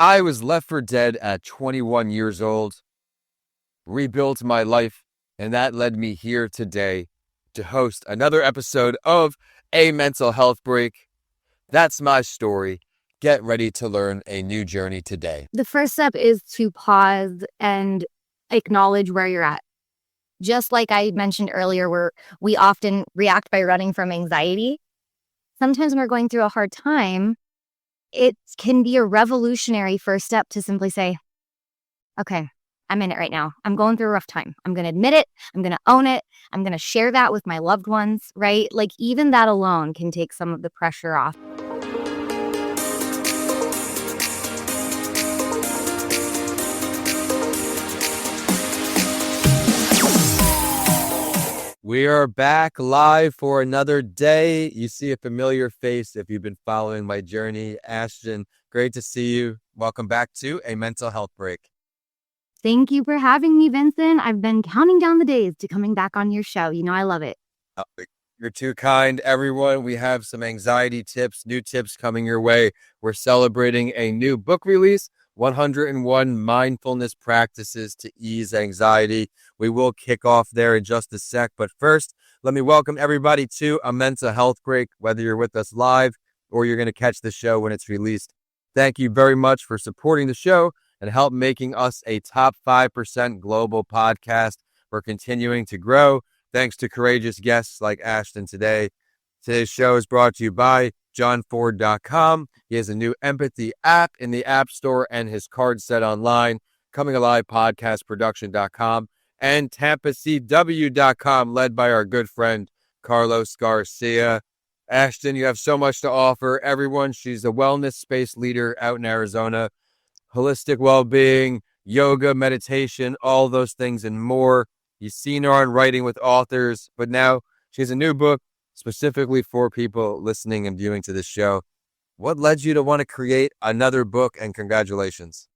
I was left for dead at 21 years old, rebuilt my life, and that led me here today to host another episode of A Mental Health Break. That's my story. Get ready to learn a new journey today. The first step is to pause and acknowledge where you're at. Just like I mentioned earlier, where we often react by running from anxiety. Sometimes when we're going through a hard time, it can be a revolutionary first step to simply say, okay, I'm in it right now. I'm going through a rough time. I'm going to admit it. I'm going to own it. I'm going to share that with my loved ones, right? Like even that alone can take some of the pressure off. We are back live for another day. You see a familiar face if you've been following my journey. Ashton, great to see you. Welcome back to A Mental Health Break. Thank you for having me, Vincent. I've been counting down the days to coming back on your show. You know, I love it. You're too kind, everyone. We have some anxiety tips, new tips coming your way. We're celebrating a new book release, 101 Mindfulness Practices to Ease Anxiety. We will kick off there in just a sec. But first, let me welcome everybody to A Mental Health Break, whether you're with us live or you're going to catch the show when it's released. Thank you very much for supporting the show and help making us a top 5% global podcast. We're continuing to grow. Thanks to courageous guests like Ashton today. Today's show is brought to you by JohnFord.com. He has a new empathy app in the App Store and his card set online. Coming Alive Podcast Production.com and TampaCW.com, led by our good friend Carlos Garcia. Ashton, you have so much to offer everyone. She's a wellness space leader out in Arizona. Holistic well-being, yoga, meditation, all those things and more. You've seen her on Writing with Authors, but now she has a new book specifically for people listening and viewing to this show. What led you to want to create another book, and congratulations?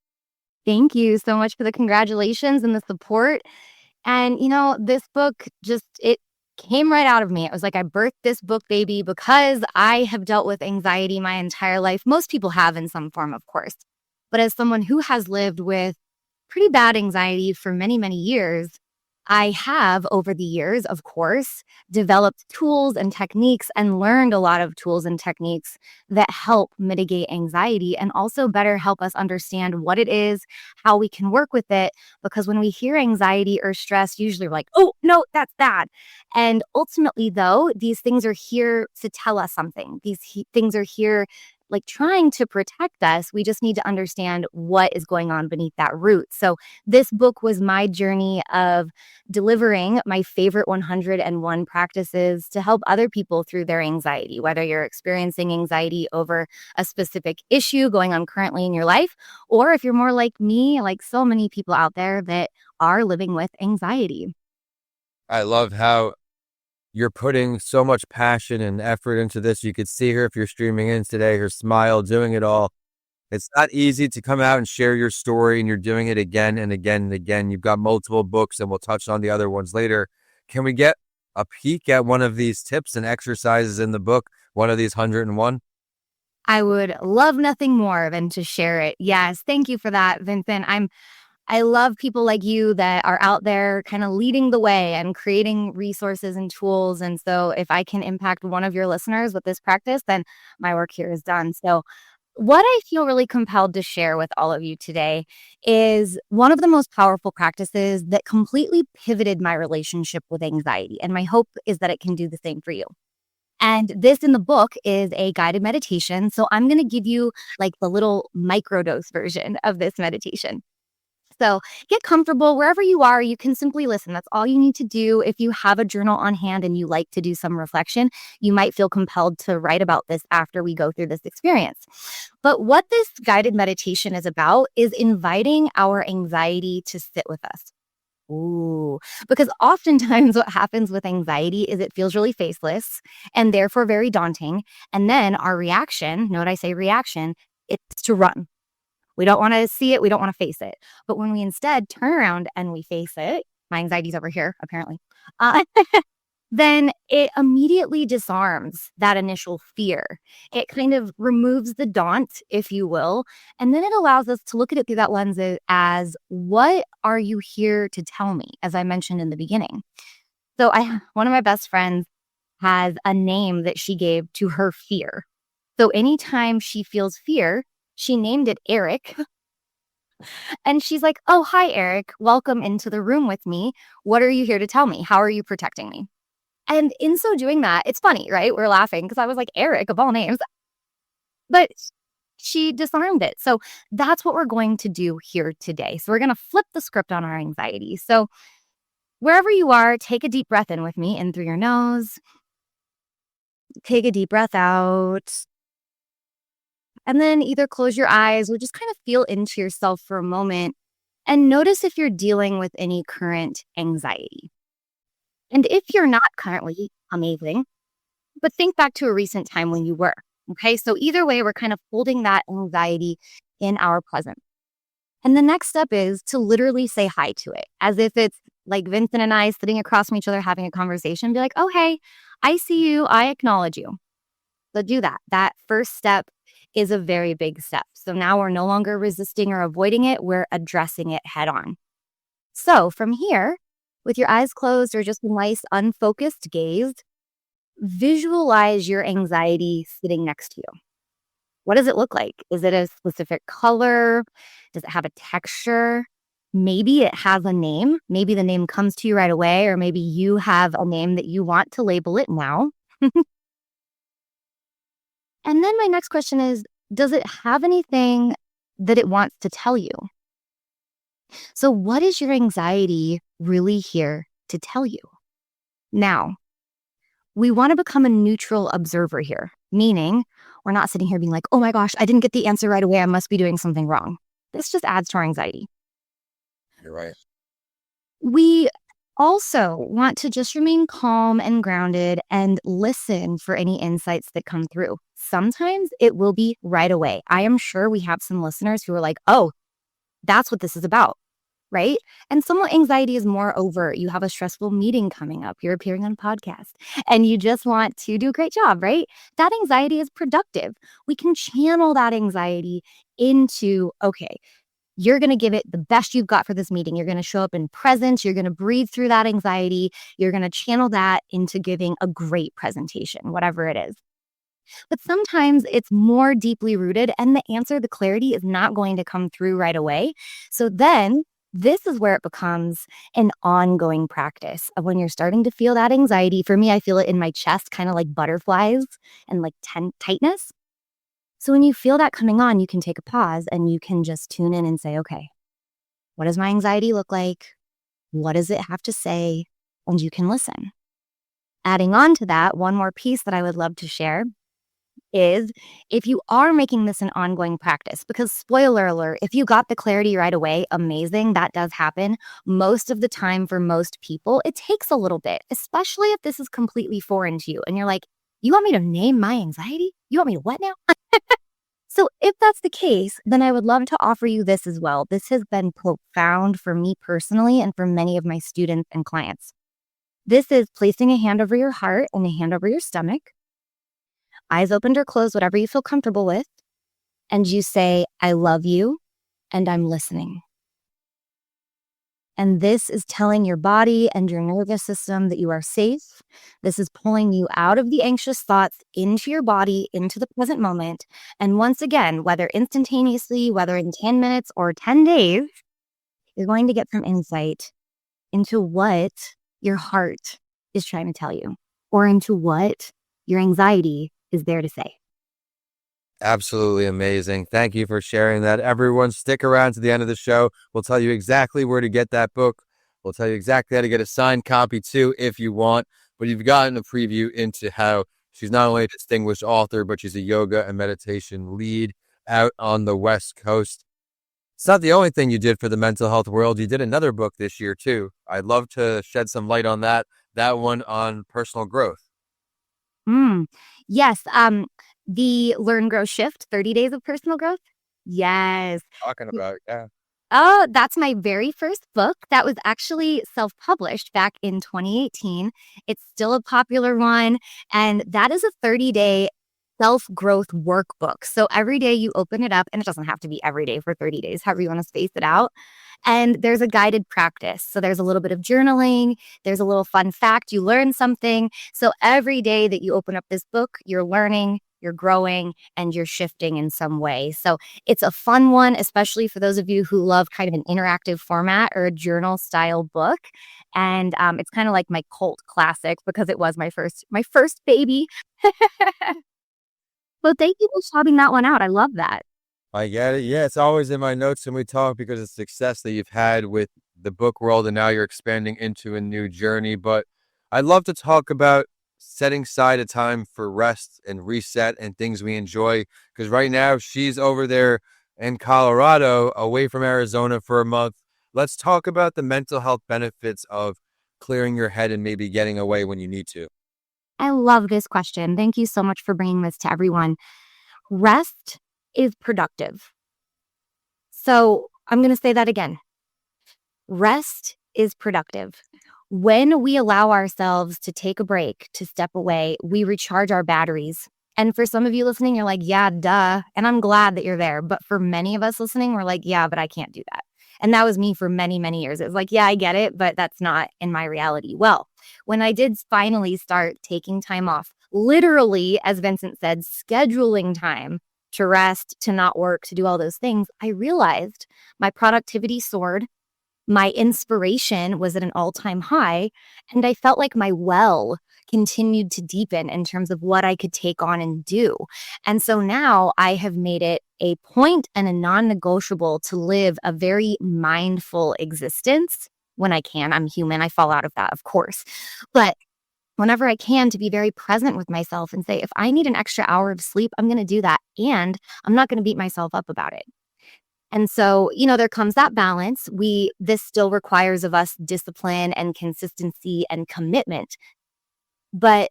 Thank you so much for the congratulations and the support. And, you know, this book it came right out of me. It was like I birthed this book baby because I have dealt with anxiety my entire life. Most people have in some form, of course. But as someone who has lived with pretty bad anxiety for many, many years, I have, over the years, of course, developed tools and techniques and learned a lot of tools and techniques that help mitigate anxiety and also better help us understand what it is, how we can work with it. Because when we hear anxiety or stress, usually we're like, oh, no, that's bad. And ultimately, though, these things are here to tell us something. These things are here like trying to protect us. We just need to understand what is going on beneath that root. So this book was my journey of delivering my favorite 101 practices to help other people through their anxiety, whether you're experiencing anxiety over a specific issue going on currently in your life, or if you're more like me, like so many people out there that are living with anxiety. I love how you're putting so much passion and effort into this. You could see her if you're streaming in today, her smile, doing it all. It's not easy to come out and share your story, and you're doing it again and again and again. You've got multiple books, and we'll touch on the other ones later. Can we get a peek at one of these tips and exercises in the book, one of these 101? I would love nothing more than to share it. Yes, thank you for that, Vincent. I love people like you that are out there kind of leading the way and creating resources and tools. And so if I can impact one of your listeners with this practice, then my work here is done. So what I feel really compelled to share with all of you today is one of the most powerful practices that completely pivoted my relationship with anxiety. And my hope is that it can do the same for you. And this in the book is a guided meditation. So I'm going to give you like the little microdose version of this meditation. So get comfortable wherever you are. You can simply listen. That's all you need to do. If you have a journal on hand and you like to do some reflection, you might feel compelled to write about this after we go through this experience. But what this guided meditation is about is inviting our anxiety to sit with us. Ooh, because oftentimes what happens with anxiety is it feels really faceless and therefore very daunting. And then our reaction, note I say reaction, it's to run. We don't want to see it. We don't want to face it. But when we instead turn around and we face it, my anxiety's over here, apparently. then it immediately disarms that initial fear. It kind of removes the daunt, if you will, and then it allows us to look at it through that lens as what are you here to tell me, as I mentioned in the beginning. So one of my best friends has a name that she gave to her fear. So anytime she feels fear, she named it Eric. And she's like, "Oh, hi, Eric. Welcome into the room with me. What are you here to tell me? How are you protecting me?" And in so doing that, it's funny, right? We're laughing because I was like, Eric, of all names. But she disarmed it. So that's what we're going to do here today. So we're going to flip the script on our anxiety. So wherever you are, take a deep breath in with me, in through your nose. Take a deep breath out. And then either close your eyes or just kind of feel into yourself for a moment and notice if you're dealing with any current anxiety. And if you're not currently, amazing, but think back to a recent time when you were. Okay, so either way, we're kind of holding that anxiety in our present. And the next step is to literally say hi to it, as if it's like Vincent and I sitting across from each other having a conversation. Be like, "Oh, hey, I see you. I acknowledge you." So do that. That first step is a very big step. So now we're no longer resisting or avoiding it. We're addressing it head on. So from here, with your eyes closed or just a nice unfocused gaze, visualize your anxiety sitting next to you. What does it look like? Is it a specific color? Does it have a texture? Maybe it has a name. Maybe the name comes to you right away, or maybe you have a name that you want to label it now. And then my next question is, does it have anything that it wants to tell you? So what is your anxiety really here to tell you? Now, we want to become a neutral observer here, meaning we're not sitting here being like, "Oh my gosh, I didn't get the answer right away. I must be doing something wrong." This just adds to our anxiety. You're right. We also want to just remain calm and grounded and listen for any insights that come through. Sometimes it will be right away. I am sure we have some listeners who are like, "Oh, that's what this is about." Right? And some anxiety is more overt. You have a stressful meeting coming up, you're appearing on a podcast, and you just want to do a great job, right? That anxiety is productive. We can channel that anxiety into, okay, you're going to give it the best you've got for this meeting. You're going to show up in presence. You're going to breathe through that anxiety. You're going to channel that into giving a great presentation, whatever it is. But sometimes it's more deeply rooted, and the answer, the clarity is not going to come through right away. So then this is where it becomes an ongoing practice of when you're starting to feel that anxiety. For me, I feel it in my chest, kind of like butterflies and like tightness. So when you feel that coming on, you can take a pause and you can just tune in and say, "Okay, what does my anxiety look like? What does it have to say?" And you can listen. Adding on to that, one more piece that I would love to share is if you are making this an ongoing practice, because spoiler alert, if you got the clarity right away, amazing, that does happen. Most of the time for most people, it takes a little bit, especially if this is completely foreign to you. And you're like, "You want me to name my anxiety? You want me to what now?" So if that's the case, then I would love to offer you this as well. This has been profound for me personally and for many of my students and clients. This is placing a hand over your heart and a hand over your stomach, eyes opened or closed, whatever you feel comfortable with. And you say, "I love you and I'm listening." And this is telling your body and your nervous system that you are safe. This is pulling you out of the anxious thoughts into your body, into the present moment. And once again, whether instantaneously, whether in 10 minutes or 10 days, you're going to get some insight into what your heart is trying to tell you or into what your anxiety is there to say. Absolutely amazing. Thank you for sharing that. Everyone, stick around to the end of the show. We'll tell you exactly where to get that book. We'll tell you exactly how to get a signed copy too, if you want. But you've gotten a preview into how she's not only a distinguished author, but she's a yoga and meditation lead out on the West Coast. It's not the only thing you did for the mental health world. You did another book this year too. I'd love to shed some light on that. That one on personal growth. Yes. The Learn, Grow, Shift, 30 Days of Personal Growth. Yes. Talking about, yeah. Oh, that's my very first book. That was actually self-published back in 2018. It's still a popular one, and that is a 30-day self-growth workbook. So every day you open it up, and it doesn't have to be every day for 30 days, however you want to space it out. And there's a guided practice. So there's a little bit of journaling, there's a little fun fact, you learn something. So every day that you open up this book, you're learning, you're growing, and you're shifting in some way. So it's a fun one, especially for those of you who love kind of an interactive format or a journal style book. And it's kind of like my cult classic because it was my first baby. Well, thank you for shouting that one out. I love that. I get it. Yeah, it's always in my notes when we talk because of success that you've had with the book world, and now you're expanding into a new journey. But I'd love to talk about setting aside a time for rest and reset and things we enjoy. Because right now she's over there in Colorado, away from Arizona for a month. Let's talk about the mental health benefits of clearing your head and maybe getting away when you need to. I love this question. Thank you so much for bringing this to everyone. Rest is productive. So I'm going to say that again. Rest is productive. When we allow ourselves to take a break, to step away, we recharge our batteries. And for some of you listening, you're like, yeah, duh. And I'm glad that you're there. But for many of us listening, we're like, yeah, but I can't do that. And that was me for many, many years. It was like, yeah, I get it, but that's not in my reality. Well, when I did finally start taking time off, literally, as Vincent said, scheduling time to rest, to not work, to do all those things, I realized my productivity soared. My inspiration was at an all-time high, and I felt like my well continued to deepen in terms of what I could take on and do. And so now I have made it a point and a non-negotiable to live a very mindful existence when I can. I'm human. I fall out of that, of course. But whenever I can, to be very present with myself and say, if I need an extra hour of sleep, I'm going to do that. And I'm not going to beat myself up about it. And so, there comes that balance. This still requires of us discipline and consistency and commitment. But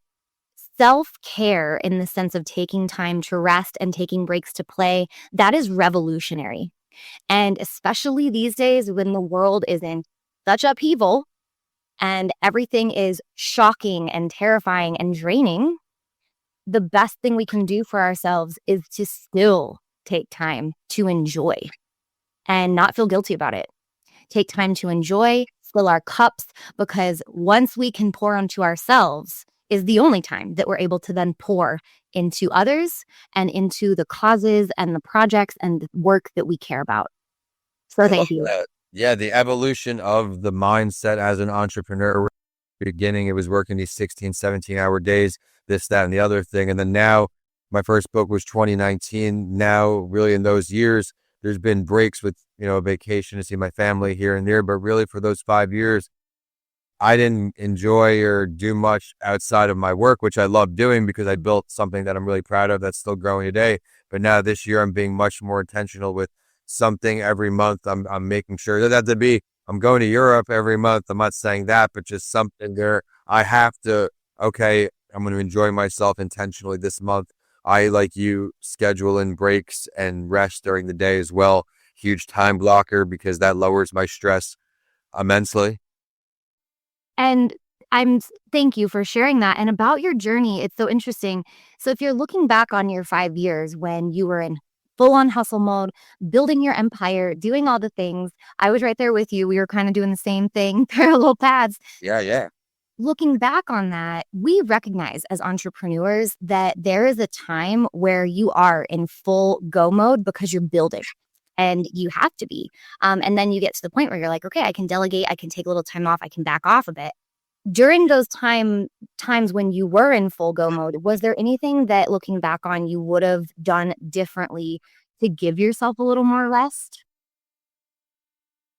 self-care in the sense of taking time to rest and taking breaks to play, that is revolutionary. And especially these days when the world is in such upheaval and everything is shocking and terrifying and draining, the best thing we can do for ourselves is to still take time to enjoy and not feel guilty about it. Take time to enjoy, fill our cups, because once we can pour onto ourselves is the only time that we're able to then pour into others and into the causes and the projects and the work that we care about. So I love thank you. that. Yeah, the evolution of the mindset as an entrepreneur. Beginning, it was working these 16, 17-hour days, this, that, and the other thing. And then now, my first book was 2019. Now, really in those years, there's been breaks with, vacation to see my family here and there. But really for those 5 years, I didn't enjoy or do much outside of my work, which I love doing because I built something that I'm really proud of that's still growing today. But now this year, I'm being much more intentional with something every month. I'm making sure I'm going to Europe every month. I'm not saying that, but just something there. I have to, okay, I'm going to enjoy myself intentionally this month. I, like you, schedule in breaks and rest during the day as well. Huge time blocker because that lowers my stress immensely. And thank you for sharing that. And about your journey, it's so interesting. So if you're looking back on your 5 years when you were in full on hustle mode, building your empire, doing all the things, I was right there with you. We were kind of doing the same thing, parallel paths. Yeah, yeah. Looking back on that, we recognize as entrepreneurs that there is a time where you are in full go mode because you're building and you have to be. And then you get to the point where you're like, okay, I can delegate, I can take a little time off, I can back off a bit. During those times when you were in full go mode, was there anything that looking back on you would have done differently to give yourself a little more rest?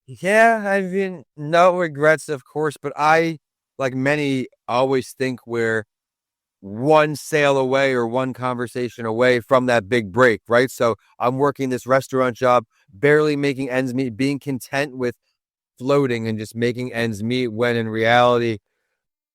Yeah, I mean, no regrets, of course, but I, like many, always think we're one sale away or one conversation away from that big break, right? So I'm working this restaurant job, barely making ends meet, being content with floating and just making ends meet when in reality,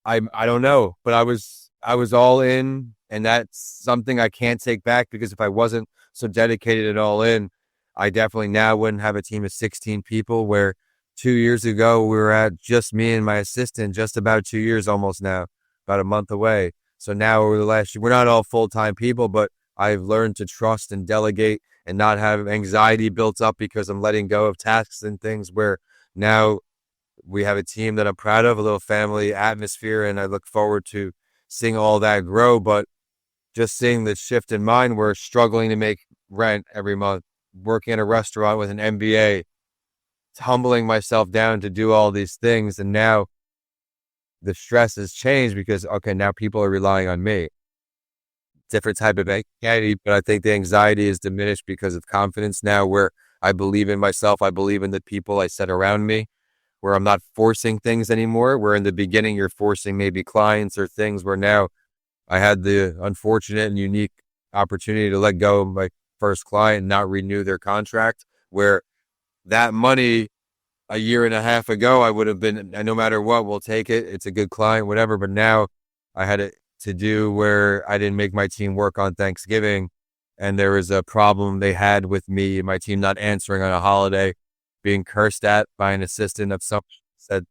I don't know, but I was all in, and that's something I can't take back because if I wasn't so dedicated and all in, I definitely now wouldn't have a team of 16 people, where 2 years ago we were at just me and my assistant, just about 2 years almost now, about a month away. So now over the last year, we're not all full-time people, but I've learned to trust and delegate and not have anxiety built up because I'm letting go of tasks and things, where now we have a team that I'm proud of, a little family atmosphere, and I look forward to seeing all that grow. But just seeing the shift in mind, we're struggling to make rent every month, working at a restaurant with an MBA, humbling myself down to do all these things. And now the stress has changed because, okay, now people are relying on me. Different type of anxiety, but I think the anxiety is diminished because of confidence now, where I believe in myself. I believe in the people I set around me, where I'm not forcing things anymore. Where in the beginning, you're forcing maybe clients or things, where now I had the unfortunate and unique opportunity to let go of my first client and not renew their contract, where that money a year and a half ago, I would have been, no matter what, we'll take it. It's a good client, whatever. But now I had it to do where I didn't make my team work on Thanksgiving. And there was a problem they had with me and my team not answering on a holiday, being cursed at by an assistant of some said.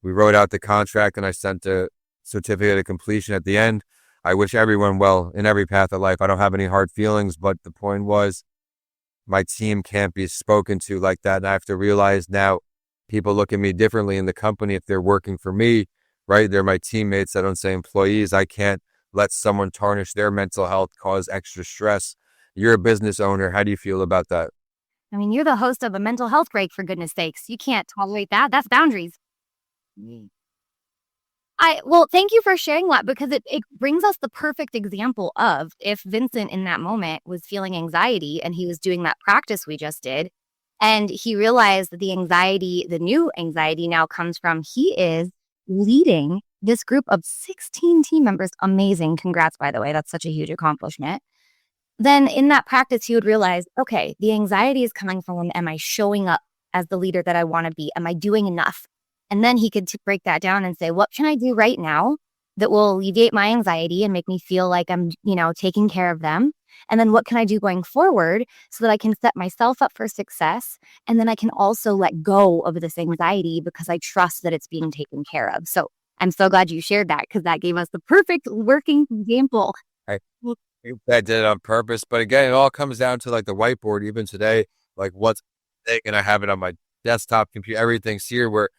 We wrote out the contract and I sent a certificate of completion at the end. I wish everyone well in every path of life. I don't have any hard feelings, but the point was my team can't be spoken to like that. And I have to realize now people look at me differently in the company if they're working for me, right? They're my teammates. I don't say employees. I can't let someone tarnish their mental health, cause extra stress. You're a business owner. How do you feel about that? I mean, you're the host of a mental health break, for goodness sakes. You can't tolerate that. That's boundaries. Well, thank you for sharing that, because it brings us the perfect example of if Vincent in that moment was feeling anxiety and he was doing that practice we just did, and he realized that the anxiety, the new anxiety now comes from he is leading this group of 16 team members. Amazing. Congrats, by the way. That's such a huge accomplishment. Then in that practice, he would realize, okay, the anxiety is coming from, am I showing up as the leader that I want to be? Am I doing enough? And then he could break that down and say, what can I do right now that will alleviate my anxiety and make me feel like I'm, taking care of them? And then what can I do going forward so that I can set myself up for success? And then I can also let go of this anxiety because I trust that it's being taken care of. So I'm so glad you shared that, because that gave us the perfect working example. I did it on purpose. But again, it all comes down to like the whiteboard. Even today, like what's and I have it on my desktop computer. Everything's here where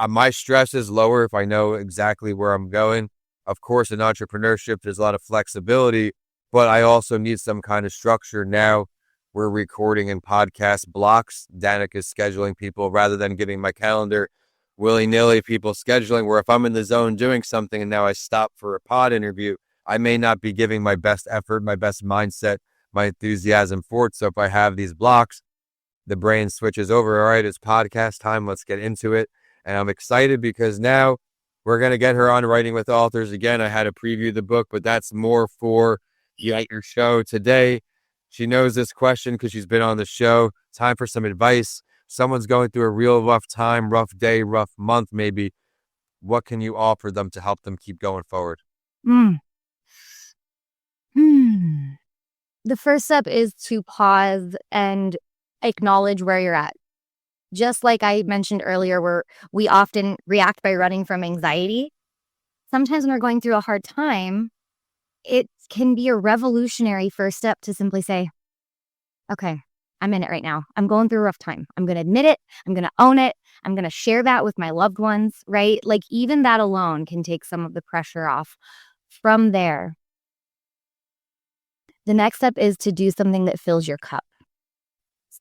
my stress is lower if I know exactly where I'm going. Of course, in entrepreneurship, there's a lot of flexibility, but I also need some kind of structure. Now we're recording in podcast blocks. Danica's scheduling people rather than giving my calendar willy-nilly, people scheduling, where if I'm in the zone doing something and now I stop for a pod interview, I may not be giving my best effort, my best mindset, my enthusiasm for it. So if I have these blocks, the brain switches over. All right, it's podcast time. Let's get into it. And I'm excited because now we're going to get her on Writing with Authors again. I had to preview the book, but that's more for your show today. She knows this question because she's been on the show. Time for some advice. Someone's going through a real rough time, rough day, rough month, maybe. What can you offer them to help them keep going forward? The first step is to pause and acknowledge where you're at. Just like I mentioned earlier, where we often react by running from anxiety. Sometimes when we're going through a hard time, it can be a revolutionary first step to simply say, okay, I'm in it right now. I'm going through a rough time. I'm going to admit it. I'm going to own it. I'm going to share that with my loved ones, right? Like even that alone can take some of the pressure off. From there, the next step is to do something that fills your cup.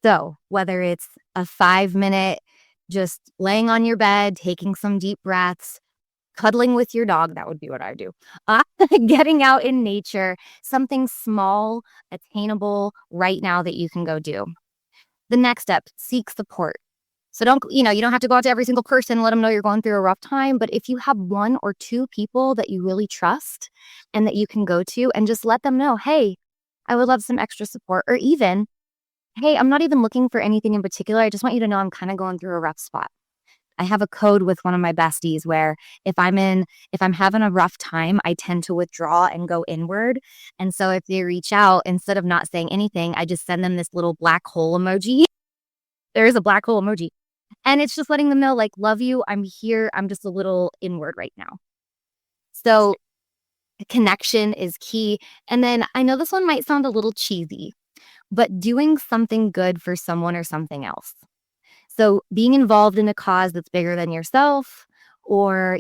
So whether it's a 5-minute just laying on your bed, taking some deep breaths, cuddling with your dog, that would be what I do. Getting out in nature, something small, attainable right now that you can go do. The next step, seek support. So you don't have to go out to every single person and let them know you're going through a rough time. But if you have 1 or 2 people that you really trust and that you can go to and just let them know, hey, I would love some extra support. Or even, hey, I'm not even looking for anything in particular. I just want you to know I'm kind of going through a rough spot. I have a code with one of my besties where if I'm having a rough time, I tend to withdraw and go inward. And so if they reach out, instead of not saying anything, I just send them this little black hole emoji. There is a black hole emoji. And it's just letting them know, like, love you. I'm here. I'm just a little inward right now. So connection is key. And then I know this one might sound a little cheesy, but doing something good for someone or something else. So being involved in a cause that's bigger than yourself, or,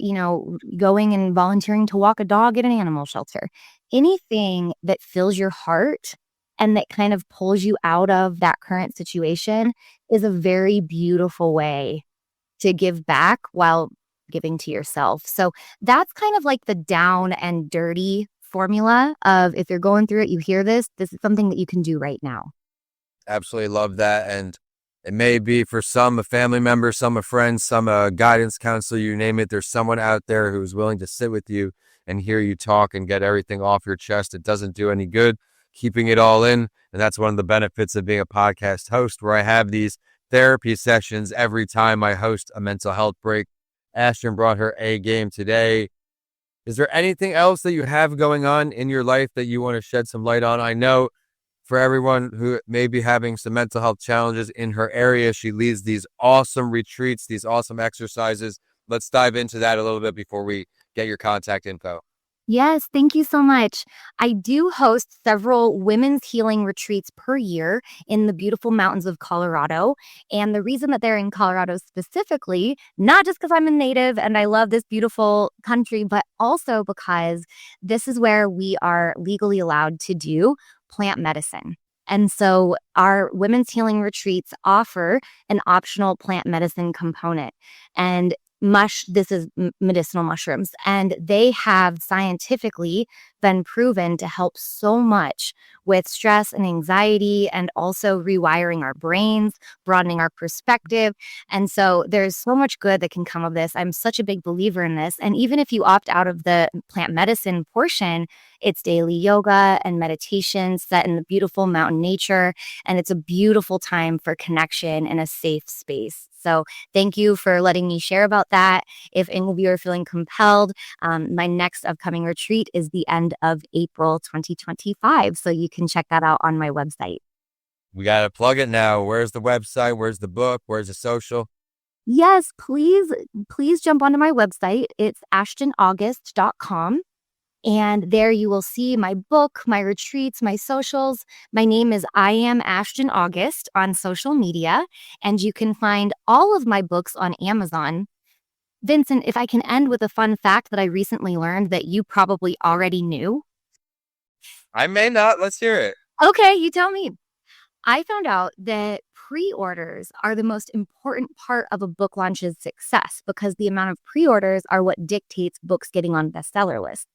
going and volunteering to walk a dog at an animal shelter, anything that fills your heart and that kind of pulls you out of that current situation is a very beautiful way to give back while giving to yourself. So that's kind of like the down and dirty formula of, if you're going through it, you hear this is something that you can do right now. Absolutely love that. And it may be for some a family member, some a friend, some a guidance counselor, you name it. There's someone out there who's willing to sit with you and hear you talk and get everything off your chest. It doesn't do any good keeping it all in. And that's one of the benefits of being a podcast host, where I have these therapy sessions every time I host a mental health break. Ashton brought her A game today. Is there anything else that you have going on in your life that you want to shed some light on? I know for everyone who may be having some mental health challenges in her area, she leads these awesome retreats, these awesome exercises. Let's dive into that a little bit before we get your contact info. Yes, thank you so much. I do host several women's healing retreats per year in the beautiful mountains of Colorado. And the reason that they're in Colorado specifically, not just because I'm a native and I love this beautiful country, but also because this is where we are legally allowed to do plant medicine. And so our women's healing retreats offer an optional plant medicine component. And this is medicinal mushrooms, and they have scientifically been proven to help so much with stress and anxiety, and also rewiring our brains, broadening our perspective. And so there's so much good that can come of this. I'm such a big believer in this. And even if you opt out of the plant medicine portion, it's daily yoga and meditation set in the beautiful mountain nature. And it's a beautiful time for connection in a safe space. So thank you for letting me share about that. If any of you are feeling compelled, my next upcoming retreat is the end of April 2025. So you can check that out on my website. We got to plug it now. Where's the website? Where's the book? Where's the social? Yes, please jump onto my website. It's ashtonaugust.com. And there you will see my book, my retreats, my socials. My name is I Am Ashton August on social media. And you can find all of my books on Amazon. Vincent, if I can end with a fun fact that I recently learned that you probably already knew. I may not. Let's hear it. Okay, you tell me. I found out that pre-orders are the most important part of a book launch's success, because the amount of pre-orders are what dictates books getting on bestseller lists.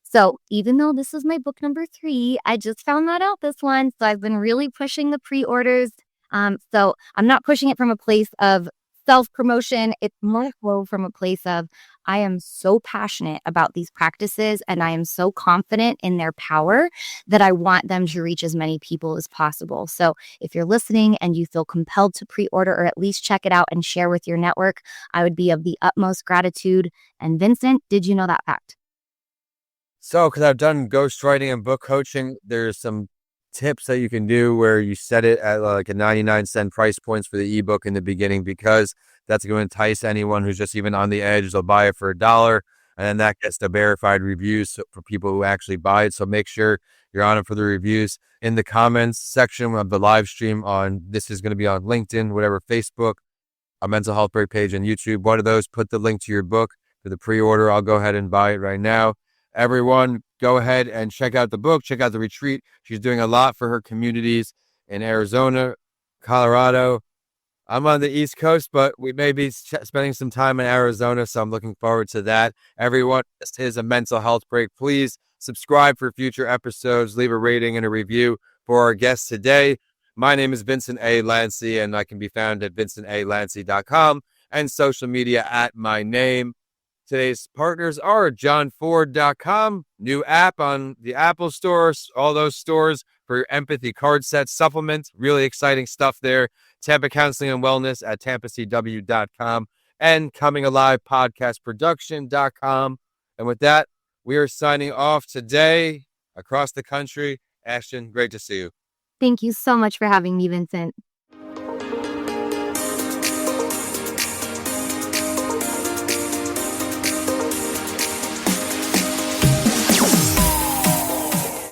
So even though this is my book number 3, I just found that out this one. So I've been really pushing the pre-orders. So I'm not pushing it from a place of self-promotion. It's more so from a place of, I am so passionate about these practices and I am so confident in their power that I want them to reach as many people as possible. So if you're listening and you feel compelled to pre-order, or at least check it out and share with your network, I would be of the utmost gratitude. And Vincent, did you know that fact? So, because I've done ghostwriting and book coaching, there's some tips that you can do where you set it at like a 99-cent price points for the ebook in the beginning, because that's going to entice anyone who's just even on the edge. They'll buy it for $1, and then that gets the verified reviews for people who actually buy it. So make sure you're on it for the reviews. In the comments section of the live stream this is going to be on LinkedIn, whatever, Facebook, a mental health break page, and YouTube. One of those, put the link to your book for the pre-order. I'll go ahead and buy it right now. Everyone, go ahead and check out the book, check out the retreat. She's doing a lot for her communities in Arizona, Colorado. I'm on the East Coast, but we may be spending some time in Arizona, so I'm looking forward to that. Everyone, this is a mental health break. Please subscribe for future episodes. Leave a rating and a review for our guest today. My name is Vincent A. Lancy, and I can be found at vincentalancy.com and social media at my name. Today's partners are johnford.com, new app on the Apple Store, all those stores for your empathy card set supplements. Really exciting stuff there. Tampa Counseling and Wellness at tampacw.com. and comingalivepodcastproduction.com. And with that, we are signing off today across the country. Ashton, great to see you. Thank you so much for having me, Vincent.